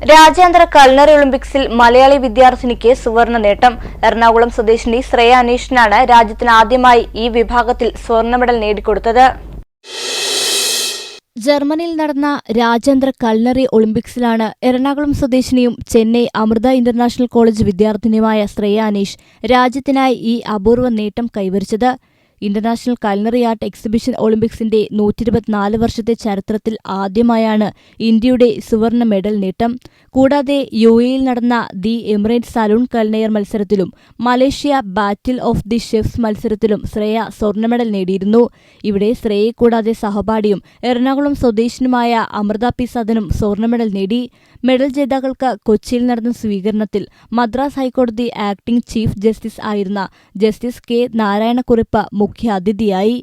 രാജ്യാന്തര കൾനറി ഒളിമ്പിക്സിൽ മലയാളി വിദ്യാർത്ഥിനിക്ക് സുവർണ നേട്ടം. എറണാകുളം സ്വദേശിനി ശ്രേയ അനീഷിനാണ് രാജ്യത്തിന് ആദ്യമായി ഈ വിഭാഗത്തിൽ സ്വർണ്ണ മെഡൽ നേടിക്കൊടുത്തത്. ജർമ്മനിയിൽ നടന്ന രാജ്യാന്തര കൾനറി ഒളിമ്പിക്സിലാണ് എറണാകുളം സ്വദേശിനിയും ചെന്നൈ അമൃത ഇന്റർനാഷണൽ കോളേജ് വിദ്യാർത്ഥിനിയുമായ ശ്രേയ അനീഷ് രാജ്യത്തിനായി ഈ അപൂർവ നേട്ടം കൈവരിച്ചത്. ഇന്റർനാഷണൽ കൾനറി ആർട്ട് എക്സിബിഷൻ ഒളിമ്പിക്സിന്റെ 124 വർഷത്തെ ചരിത്രത്തിൽ ആദ്യമായാണ് ഇന്ത്യയുടെ സുവർണ മെഡൽ നേട്ടം. കൂടാതെ യുഎഇയിൽ നടന്ന ദി എമിറേറ്റ്സ് സലൂൺ കൾനയർ മത്സരത്തിലും Malaysia battle of the chefs മത്സരത്തിലും ശ്രേയ സ്വർണ്ണ മെഡൽ നേടിയിരുന്നു. ഇവിടെ ശ്രേയയെ കൂടാതെ സഹപാഠിയും എറണാകുളം സ്വദേശിനുമായ അമൃത പി സദനും സ്വർണ്ണ മെഡൽ നേടി. മെഡൽ ജേതാക്കൾക്ക് കൊച്ചിയിൽ നടന്ന സ്വീകരണത്തിൽ മദ്രാസ് ഹൈക്കോടതി ആക്ടിംഗ് ചീഫ് ജസ്റ്റിസ് ആയിരുന്ന ജസ്റ്റിസ് കെ നാരായണക്കുറുപ്പ് മുഖ്യാതിഥിയായി.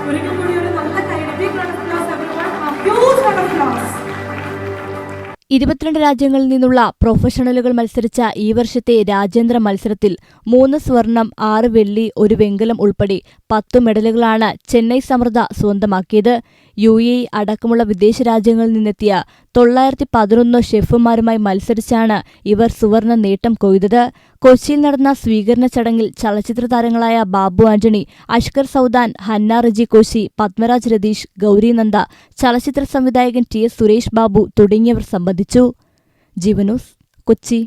ഒരിക്കൽ കൂടി ഒരു നല്ല കൈയ്യടി. Big round of applause everyone. Huge round of applause. 22 രാജ്യങ്ങളിൽ നിന്നുള്ള പ്രൊഫഷണലുകൾ മത്സരിച്ച ഈ വർഷത്തെ രാജ്യാന്തര മത്സരത്തിൽ 3 സ്വർണം, 6 വെള്ളി, 1 വെങ്കലം ഉൾപ്പെടെ 10 മെഡലുകളാണ് ചെന്നൈ സമൃദ്ധ സ്വന്തമാക്കിയത്. യുഎഇ അടക്കമുള്ള വിദേശ രാജ്യങ്ങളിൽ നിന്നെത്തിയ 911 ഷെഫുമാരുമായി മത്സരിച്ചാണ് ഇവർ സുവർണ നേട്ടം കൊയ്തത്. കൊച്ചിയിൽ നടന്ന സ്വീകരണ ചടങ്ങിൽ ചലച്ചിത്ര താരങ്ങളായ ബാബു ആന്റണി, അഷ്കർ സൗദാൻ, ഹന്ന റജി കോശി, പത്മരാജ് രതീഷ്, ഗൗരി നന്ദ, ചലച്ചിത്ര സംവിധായകൻ ടി എസ് സുരേഷ് ബാബു തുടങ്ങിയവർ സംബന്ധിച്ചു. ജീവൻ ന്യൂസ്, കൊച്ചി.